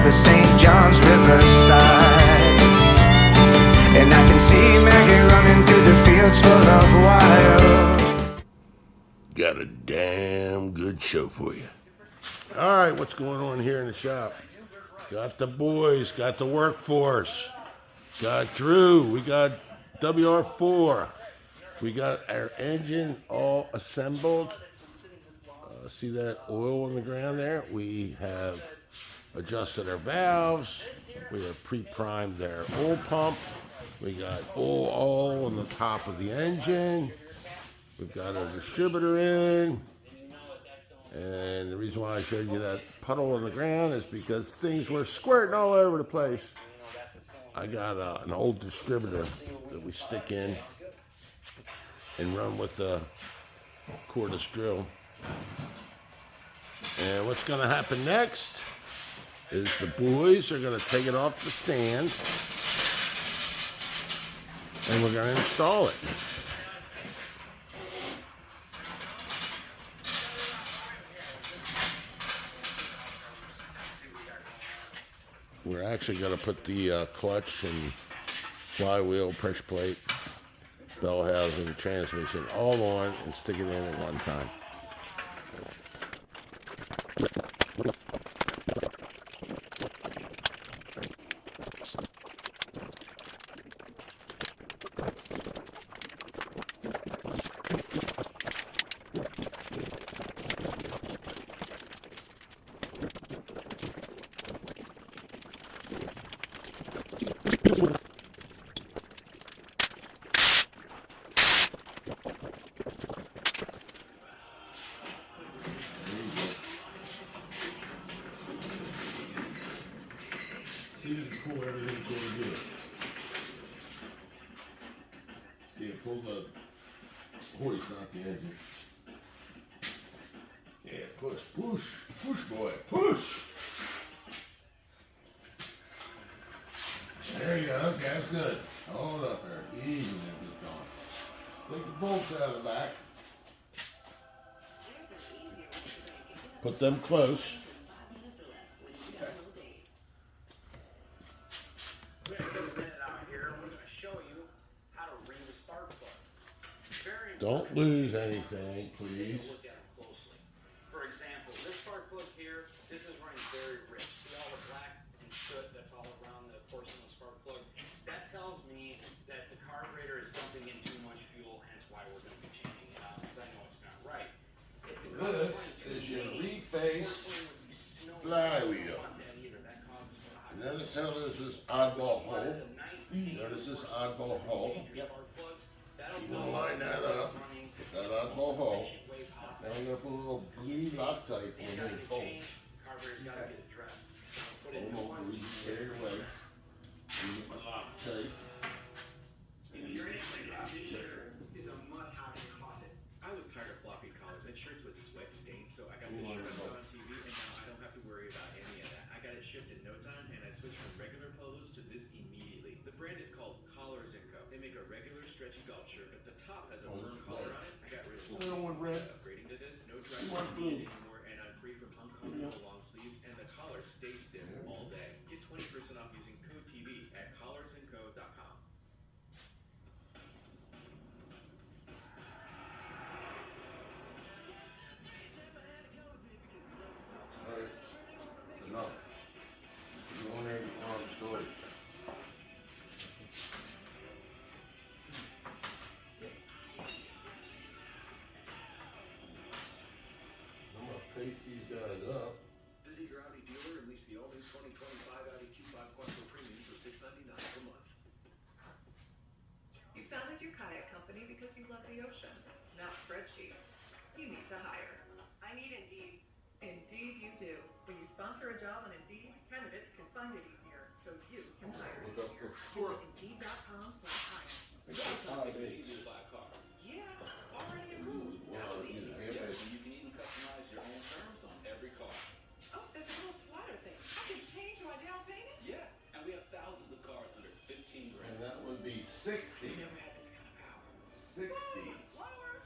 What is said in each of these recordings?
the St. John's Riverside. And I can see Maggie running through the fields full of wild. Got a damn good show for you. All right, what's going on here in the shop? Got the boys, got the workforce, got Drew, we got WR4, we got our engine all assembled. See that oil on the ground there? We have adjusted our valves. We have pre-primed our oil pump. We got oil all on the top of the engine. We've got our distributor in. And the reason why I showed you that puddle on the ground is because things were squirting all over the place. I got an old distributor that we stick in and run with a cordless drill. And what's going to happen next is the boys are going to take it off the stand and we're going to install it. We're actually going to put the clutch and flywheel, pressure plate, bell housing, transmission all on and stick it in at one time. See how cool everything's going to do. Yeah, pull the hoist, not the engine. Yeah, push, push, push, boy, push. There you go. Okay, that's good. Hold up there. Easy. Take the bolts out of the back. Put them close. Don't lose anything, please. For example, this spark plug here, this is running very rich. See all the black and soot that's all around the portion of the spark plug? That tells me that the carburetor is dumping in too much fuel, hence why we're going to be changing it out, because I know it's not right. This is your reface flywheel. Notice how there's this oddball hole. Notice this oddball hole. Yep. You want to line that up, get that oddball hole. Now we're going to put a little blue Loctite on those bolts. Hold on, please, get it away. Use my Loctite. I was tired of floppy collars and shirts with sweat stains, so I got this shirt I saw on TV, and now I don't have to worry about any of that. I got it shipped in no time, and I switched from regular polos to this immediately. The brand is called Collars & Co. They make a regular stretchy golf shirt, but the top has a firm collar on it. I got rid of some upgrading to this. No dry needed anymore, and I'm free from uncomfortable long sleeves, and the collar stays stiff all day. Get 20% off using code TV at collarsandco.com. Alright, enough. You want to tell the story. I'm going to paste these guys up. Visit your Audi dealer and lease the all-new 2025 Audi Q5 Quattro Premium for $699 per month. You founded your kayak company because you love the ocean, not spreadsheets. You need to hire. I need Indeed. Indeed you do. When you sponsor a job on Indeed, candidates can find it easier, so you can hire easier. Visit Indeed.com/hire. Yeah, already approved. That was easy. You can even customize your own terms on every car. Oh, there's a little slider thing. I can change my down payment? Yeah, and we have thousands of cars under 15 grand. And that would be 60. We never had this kind of power. 60 Lower.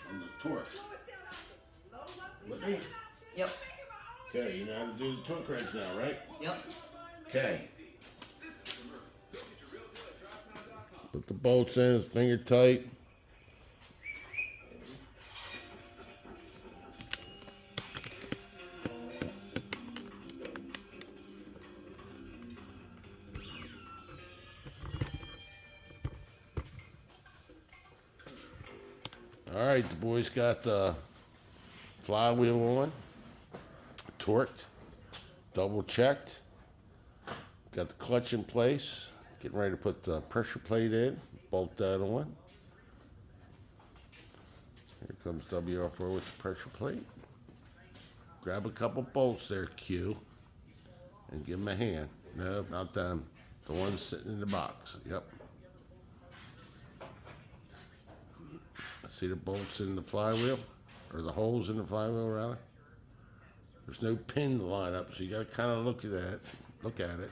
on the torque. Lowest down option. Low monthly With me? payment option. Yep. Making my own Okay, you know how to do the torque wrench now, right? Yep. Okay. Put the bolts in, it's finger tight. All right, the boys got the flywheel on, torqued, double checked, got the clutch in place, getting ready to put the pressure plate in, bolt that on. Here comes WR4 with the pressure plate. Grab a couple bolts there, Q, and give them a hand. No, not them. The ones sitting in the box. Yep. See the bolts in the flywheel? Or the holes in the flywheel, rather? There's no pin to line up, so you got to kind of look at that. Look at it.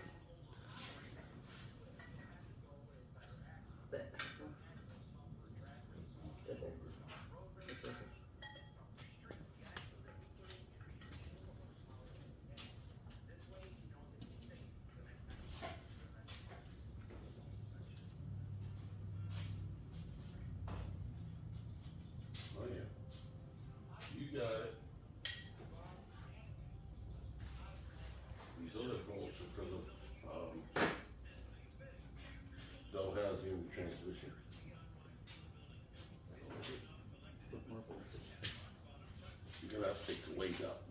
Oh, yeah. You got it. These other bolts are for the bell housing and transmission. You're going to have to take the weight up.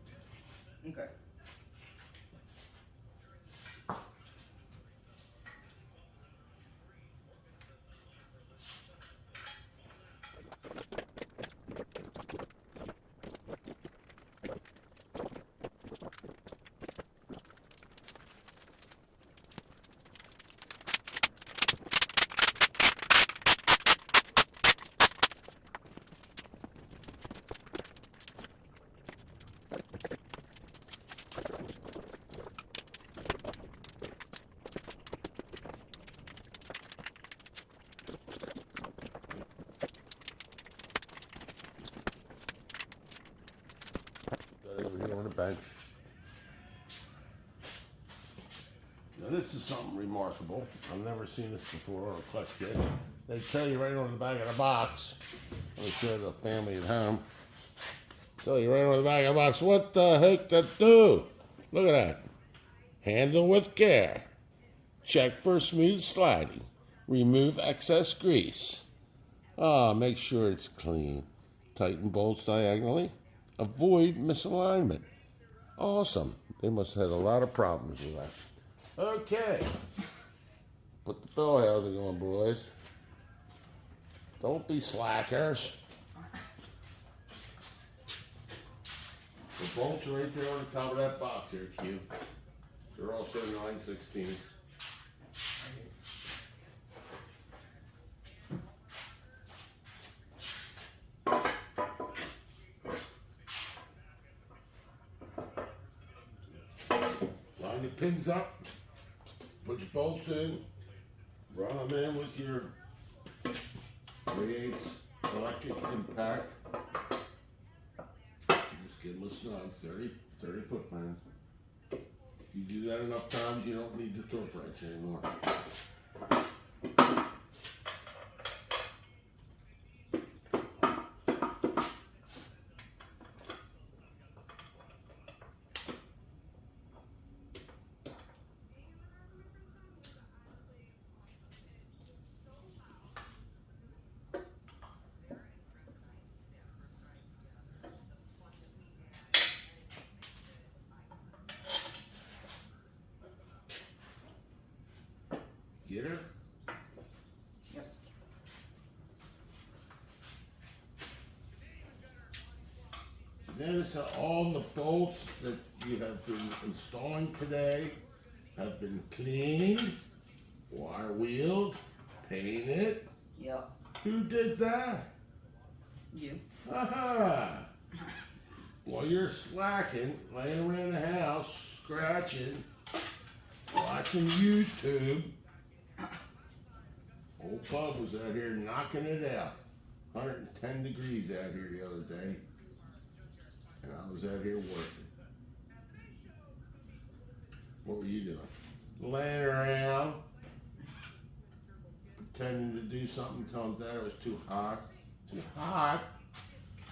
Okay. Got it over here on the bench. Now this is something remarkable. I've never seen this before on a clutch kit. They tell you right on the back of the box. Let me show the family at home. Tell you right on the back of the box what the heck to do. Look at that. Handle with care. Check for smooth sliding. Remove excess grease. Make sure it's clean. Tighten bolts diagonally. Avoid misalignment. Awesome. They must have had a lot of problems with that. Okay. Put the bell housing on, boys. Don't be slackers. The bolts are right there on the top of that box here, Q. They're also 9/16. Line the pins up. Put your bolts in. Run them in with your 3/8 electric impact. Just give them a snug, 30 foot-pounds. You do that enough times, you don't need the torque wrench anymore. Get her? Yep. Notice how all the bolts that you have been installing today have been cleaned, wire wheeled, painted. Yep. Who did that? You. Aha! While you're slacking, laying around the house, scratching, watching YouTube, old Pub was out here knocking it out. 110 degrees out here the other day. And I was out here working. What were you doing? laying around, pretending to do something, telling Dad it was too hot. Too hot?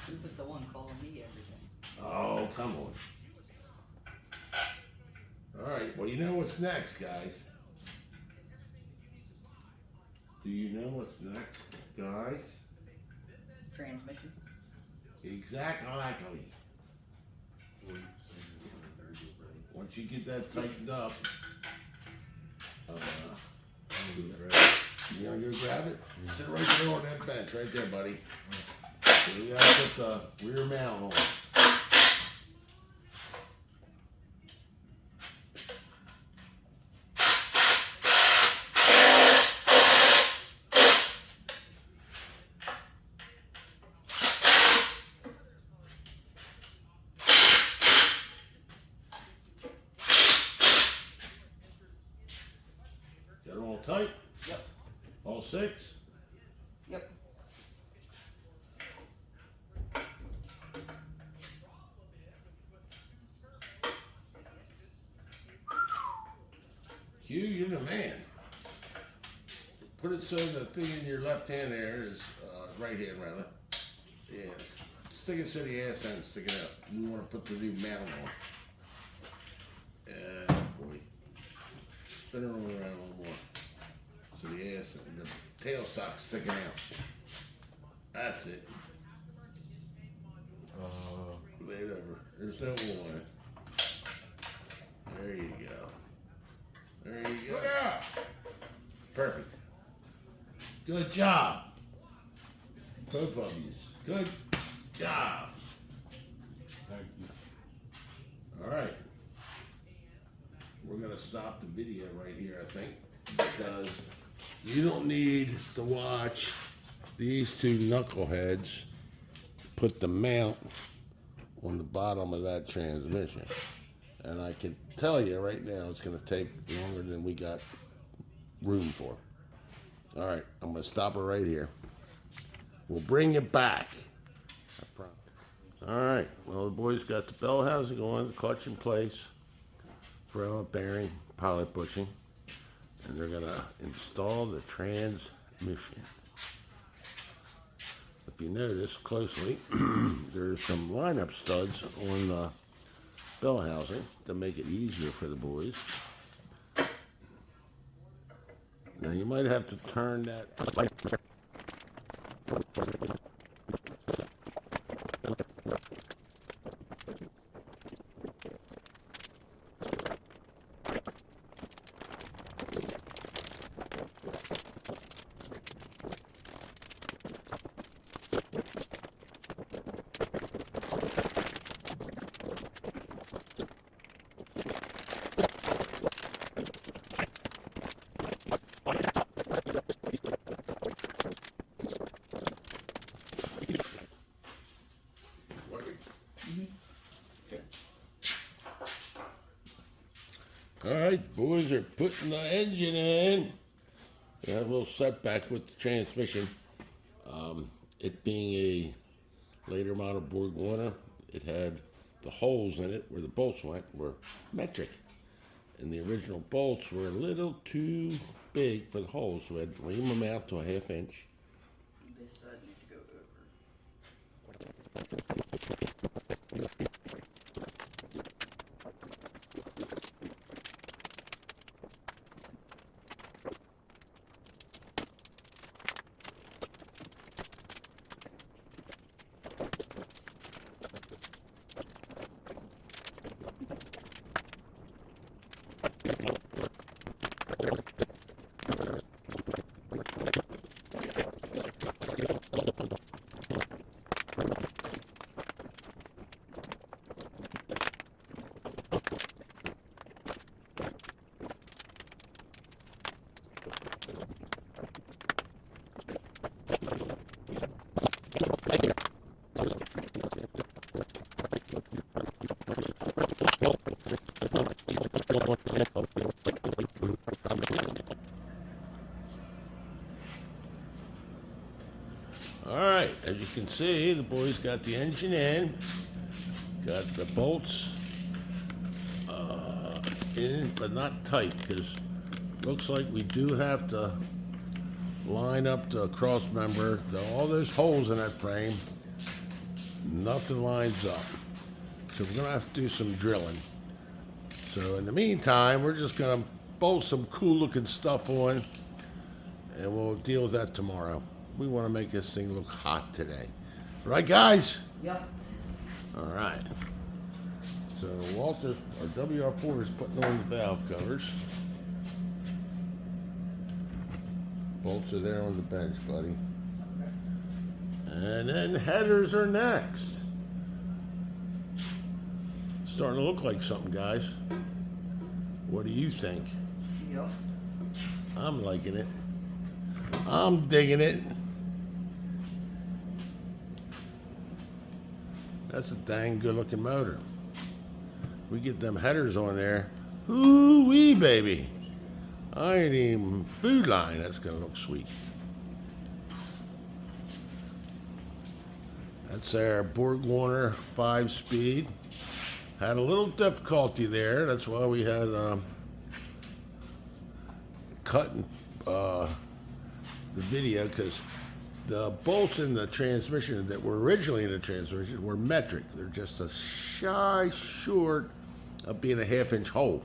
He was the one calling me everything. Oh, come on. Alright, well, you know what's next, guys. Do you know what's next, guys? Transmission. Exactly. Once you get that tightened up, you wanna go grab it? Sit right there on that bench, right there, buddy. So we gotta put the rear mount on. Got them all tight? Yep. All 6? Yep. Hugh, you're the man. Put it so the thing in your left hand there is, right hand rather. Yeah. Stick it so the ass end sticking out. You want to put the new mount on. Yeah, boy. Spin it around a little more. So the ass and the tail sock's sticking out. That's it. Lay it over. There's no oil in it. There you go. There you go. Look out! Perfect. Good job. Both of you. Good job. Thank you. All right. We're going to stop the video right here, I think, because you don't need to watch these two knuckleheads put the mount on the bottom of that transmission. And I can tell you right now it's going to take longer than we got room for. All right, I'm going to stop it right here. We'll bring you back. I promise. All right, well, the boys got the bell housing on, the clutch in place, throw bearing, pilot bushing, and they're going to install the transmission. If you notice closely, there's some lineup studs on the bell housing to make it easier for the boys. Now you might have to turn that. All right, boys are putting the engine in. We had a little setback with the transmission. It being a later model Borg Warner, it had the holes in it where the bolts went were metric. And the original bolts were a little too big for the holes, so we had to ream them out to a 1/2 inch. This side needs to go over. All right, as you can see, the boys got the engine in, got the bolts in, but not tight, because looks like we do have to line up the cross member. All those holes in that frame, nothing lines up. So we're gonna have to do some drilling. So in the meantime, we're just gonna bolt some cool looking stuff on, and we'll deal with that tomorrow. We wanna make this thing look hot today. Right, guys? Yep. All right. So Walter, our WR4 is putting on the valve covers. Bolts are there on the bench, buddy. And then headers are next. Starting to look like something, guys. What do you think? Yep. I'm liking it. I'm digging it. That's a dang good looking motor. We get them headers on there. Ooh-wee, baby. I ain't even food line. That's gonna look sweet. That's our Borg Warner 5-speed. Had a little difficulty there. That's why we had cutting the video, because the bolts in the transmission that were originally in the transmission were metric. They're just a shy short of being a half-inch hole.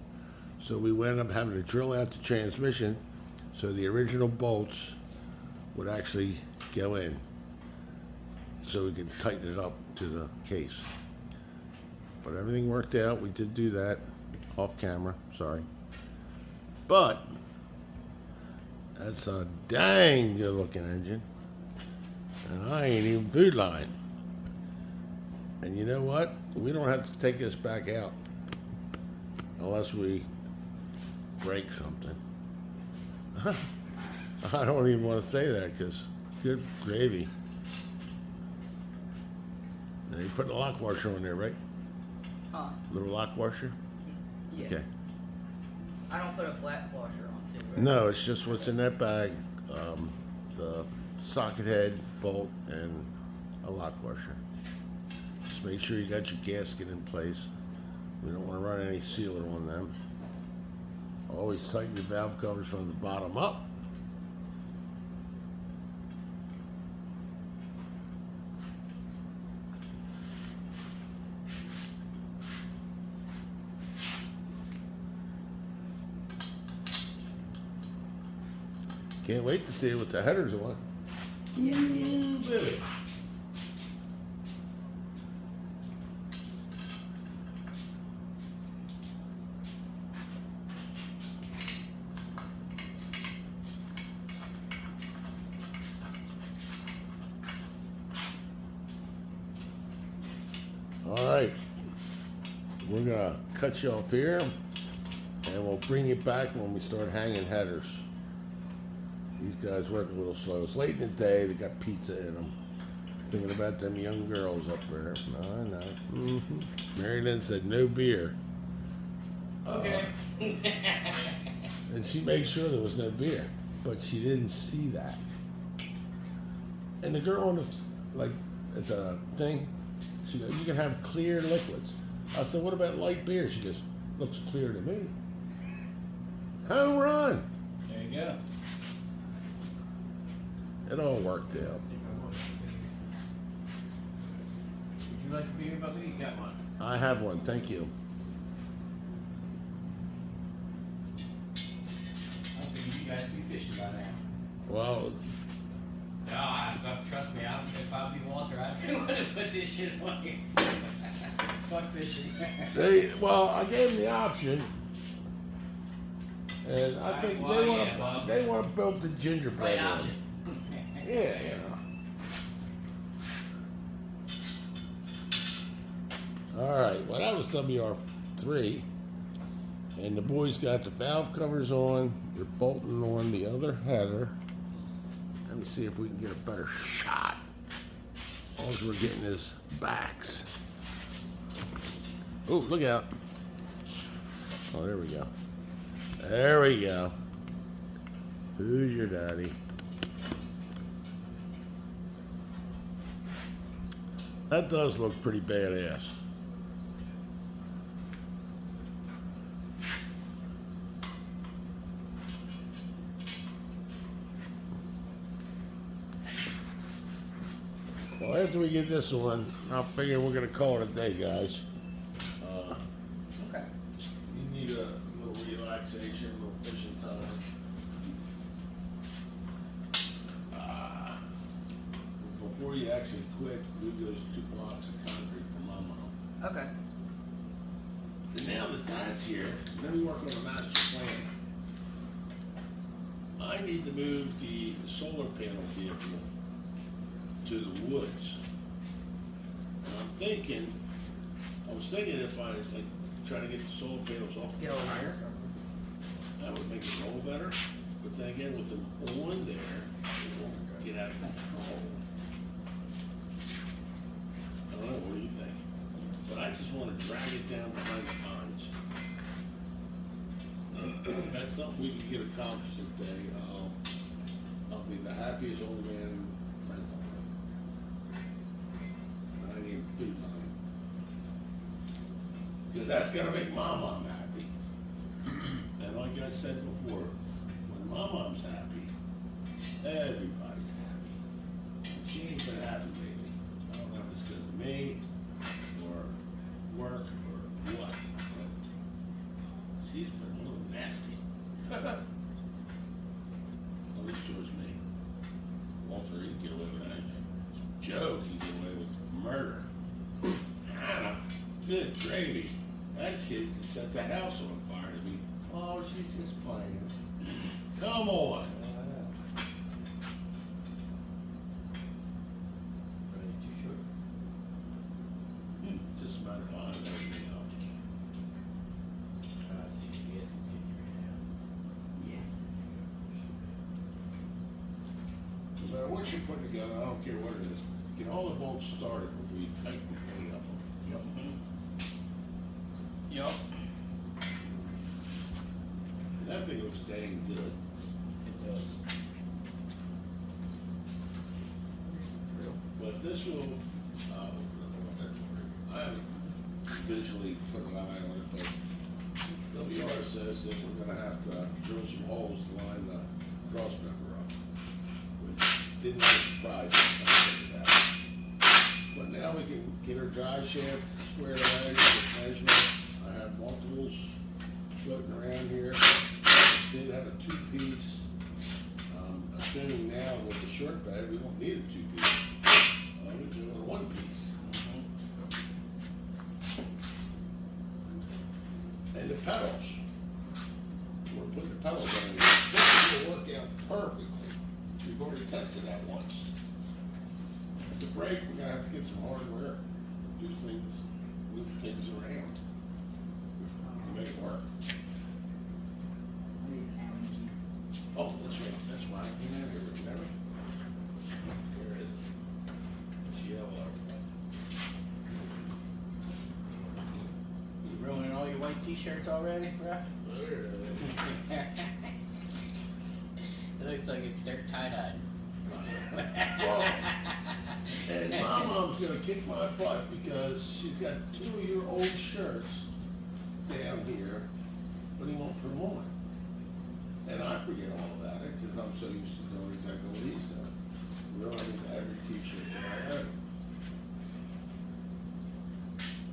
So we wound up having to drill out the transmission so the original bolts would actually go in, so we could tighten it up to the case. But everything worked out. We did do that off camera, sorry. But that's a dang good looking engine. And I ain't even food line. And you know what? We don't have to take this back out unless we break something. I don't even want to say that, because good gravy. Now you put a lock washer on there, right? Huh? Little lock washer? Yeah. Okay. I don't put a flat washer on too, right? No, it's just what's in that bag. The socket head, bolt, and a lock washer. Just make sure you got your gasket in place. We don't want to run any sealer on them. Always tighten your valve covers from the bottom up. Can't wait to see what the headers are. Yeah. Ooh, baby. All right, we're gonna cut you off here, and we'll bring you back when we start hanging headers. These guys work a little slow. It's late in the day. They got pizza in them. Thinking about them young girls up there. I know. Mm-hmm. Mary Lynn said no beer. Okay. And she made sure there was no beer, but she didn't see that. And the girl on the, like, at the thing, she goes, you can have clear liquids. I said, what about light beer? She goes, looks clear to me. Home run. There you go. It all worked out. Would you like a beer, Bucky? You got one. I have one, thank you. I figured you guys be fishing by now. Well, No, trust me, if I'd be Walter, I'd be the one to put this shit on here. Fuck fishing. I gave them the option. And I think Well, yeah, they want to build the gingerbread Right one. option. Yeah, you know. All right, well, that was WR3. And the boys got the valve covers on. They're bolting on the other header. Let me see if we can get a better shot. All we're getting is backs. Oh, look out. Oh, there we go. There we go. Who's your daddy? That does look pretty badass. after we get this one, I figure we're gonna call it a day, guys. Okay. You need a little relaxation, a little fishing time. Before you actually quit, do those 2 blocks of concrete for my mom. Okay. And now that that's here, let me work on a master plan. I need to move the solar panel vehicle to the woods. And I was thinking if I like try to get the solar panels off the Get over fire, here. that would make it roll better. But then again, with them on there, it won't get out of control. I don't know, what do you think? But I just want to drag it down behind the pines. That's something we can get accomplished today. I'll be the happiest old man in Franklin. I need food time. Because that's going to make my mom happy. And like I said before, when my mom's happy, everybody's happy. She ain't been happy lately. I don't know if it's because of me, or work, or what. But she's been a little nasty. At least towards me. Walter, he can get away with anything. Joe can get away with murder. Hannah, good gravy. That kid can set the house on fire to me. Oh, she's just playing. Come on. Just about on everything else. No matter what you're putting together, I don't care what it is. Get all the bolts started before you tighten any of them. Yup. That thing looks dang good. It does. But this will, I haven't visually put an eye on it, but WR says that we're gonna have to drill some holes to line the cross member up, which didn't surprise me. But now we can get our drive shaft squared away, get measurement. I have multiples floating around here. Did have a 2-piece. Assuming now with the short bed, we don't need a 2-piece. We do it a 1-piece. And the pedals. We're putting the pedals on. This will work out perfectly. We've already tested that once. The brake, we're gonna have to get some hardware, do things, move things around, make it work. Oh, that's right. That's why I came in here. Remember? There it is. It's yellow. You ruining all your white t-shirts already, bro? There it is. It looks like it's dirt tie-dyed. Well, and my mom's gonna kick my butt because she's got 2-year-old shirts down here, but he won't put them on. And I forget all about it because I'm so used to doing exactly what he's doing. Ruining every t-shirt that I own.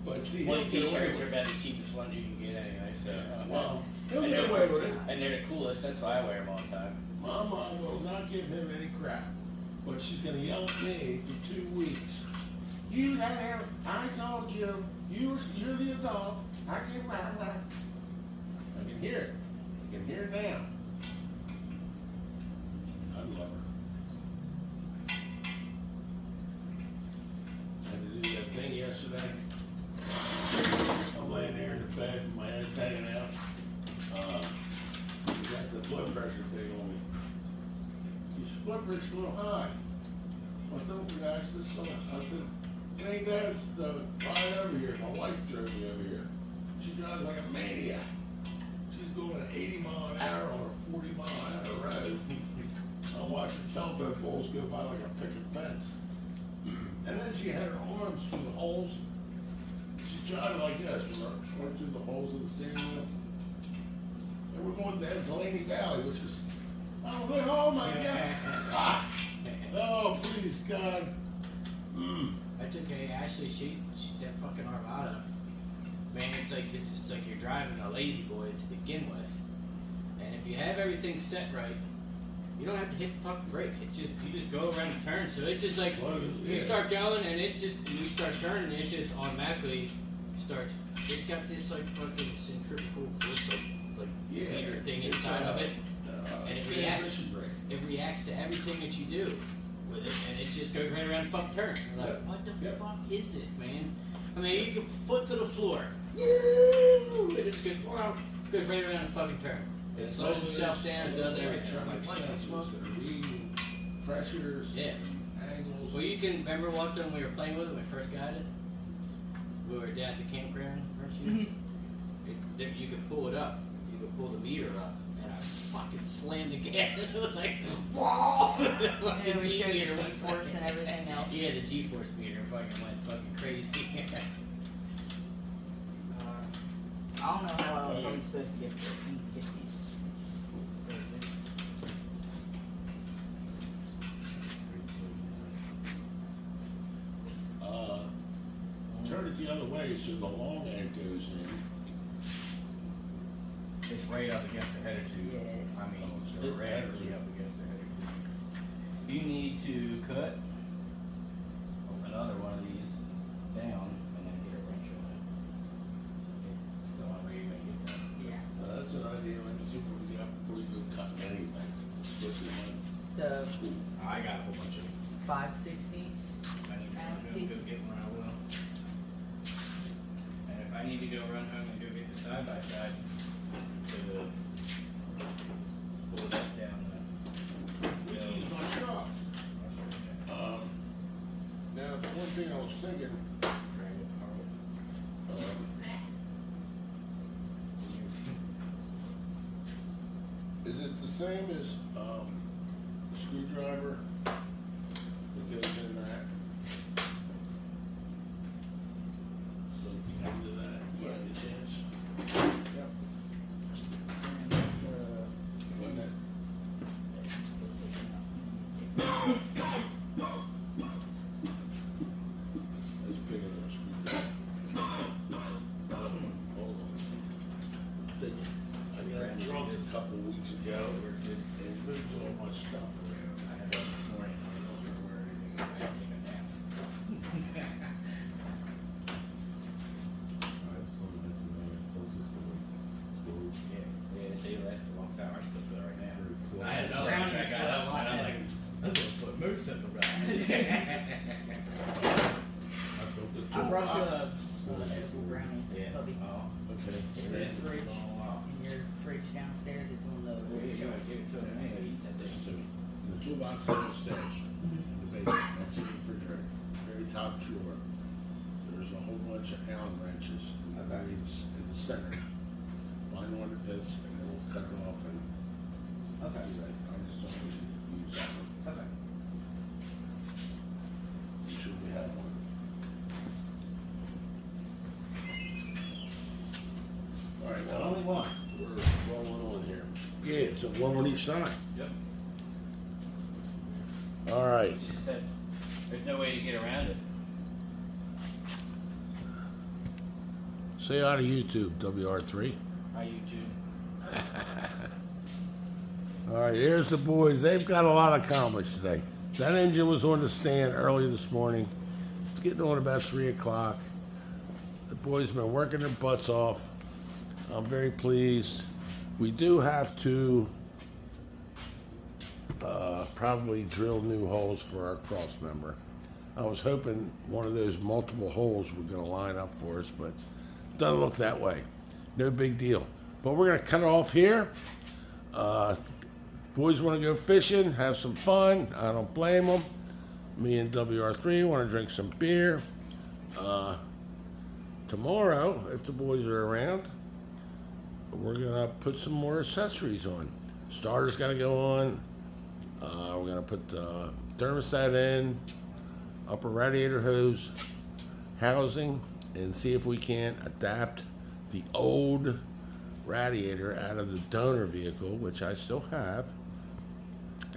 But see, White he'll get away t-shirts with are it. about the cheapest ones you can get anyway, so. Well, he'll And get they're- away with it. And they're the coolest, that's why I wear them all the time. My mom will not give him any crap, but she's gonna yell at me for 2 weeks. You have, I told you, you're the adult. I can I can hear it. I can hear it now. I love her. Had to do that thing yesterday. I'm laying there in the bed, with my head's hanging out. We got the blood pressure thing on me. Your blood pressure's a little high. I don't relax this son. I said, hey Dad's right over here. My wife drove me over here. She drives like a maniac. She's going at 80 miles an hour on a 40 mile an hour road. I'm watching telephone poles go by like a picket fence. And then she had her arms through the holes. She's driving like this, right through the holes in the steering wheel. And we're going down Delaney Valley, which is, I was like, oh my God. Ah. Oh, please, God. I took Ashley, she that fucking Armada. Man, it's like you're driving a lazy boy to begin with. And if you have everything set right, you don't have to hit the fucking brake. You just go around the turn. So it's just like you start going and you start turning, it just automatically starts. It's got this like fucking centrifugal force like meter thing inside of it, and it reacts. It reacts to everything that you do with it, and it just goes right around the fucking turn. You're like, what the fuck is this, man? I mean, you can foot to the floor, and it just goes right around the fucking turn. It slows itself down. It does everything. I'm like, what the fuck? Pressures. Yeah. Angles. Well, you can remember one time we were playing with it when we first got it. We were down at the campground, weren't you? It's you could pull it up. You could pull the meter up, and I fucking slammed the gas, and it was like, whoa! And we showed the G-force and everything else. Yeah, the G-force meter fucking went fucking crazy. I don't know how else I'm supposed to get these. 'Cause it's- Turn it the other way so the long end goes in. It's right up against the header tube. Yes. I mean, it's directly up against the header tube. You need to cut another one of these down and then get a wrench on it. So I'm ready to make it done. Yeah. That's an idea. Let me see what we got before you go cutting anything. Especially when So I got a whole bunch of 5/16. I need to go get one, I will. And if I need to go run home and go get the side by side to pull that down we can use my truck. Now, one thing I was thinking, is it the same as screwdriver that goes in that? So if you can do that, you have a chance. Yep. And that's, Wouldn't it? It's bigger than a screwdriver. Hold on. I got drunk a couple weeks ago and moved all my stuff around. I had one this morning. I don't know where anything I is. had to take a nap. Yeah, they last a long time. I still feel it right now. I had another one I got up and I'm like, I'm gonna put motorcycle back. I brought you a edible brownie Yeah. puppy. Oh, Okay. It's in the fridge. In your fridge downstairs. It's on the you gotta give it to them anyway. Eat that Listen thing. to me. The toolbox downstairs, in the basement, that's in the refrigerator, very top drawer. There's a whole bunch of Allen wrenches in the in the center. Find one that fits, and then we'll cut it off and. Okay. I just don't want you to use that one. Okay. You should we have one. All right, Well, well, only one. we're rolling on here. Yeah, it's a one on each side. Yep. All right. It's just that there's no way to get around it. Say hi to YouTube, WR3. Hi, YouTube. All right, here's the boys. They've got a lot accomplished today. That engine was on the stand early this morning. It's getting on about 3 o'clock. The boys have been working their butts off. I'm very pleased. We do have to probably drill new holes for our cross member. I was hoping one of those multiple holes were going to line up for us, but doesn't look that way. No big deal. But we're going to cut it off here. Boys want to go fishing, have some fun. I don't blame them. Me and WR3 want to drink some beer. Tomorrow, if the boys are around, we're going to put some more accessories on. Starter's got to go on. We're going to put the thermostat in, upper radiator hose housing, and see if we can adapt the old radiator out of the donor vehicle, which I still have,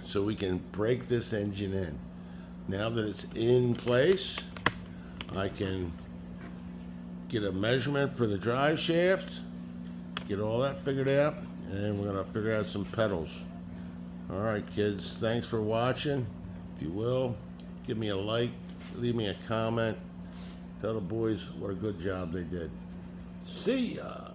so we can break this engine in. Now that it's in place, I can get a measurement for the drive shaft, get all that figured out, and we're gonna figure out some pedals. All right, kids, thanks for watching. If you will, give me a like, leave me a comment, tell the boys what a good job they did. See ya.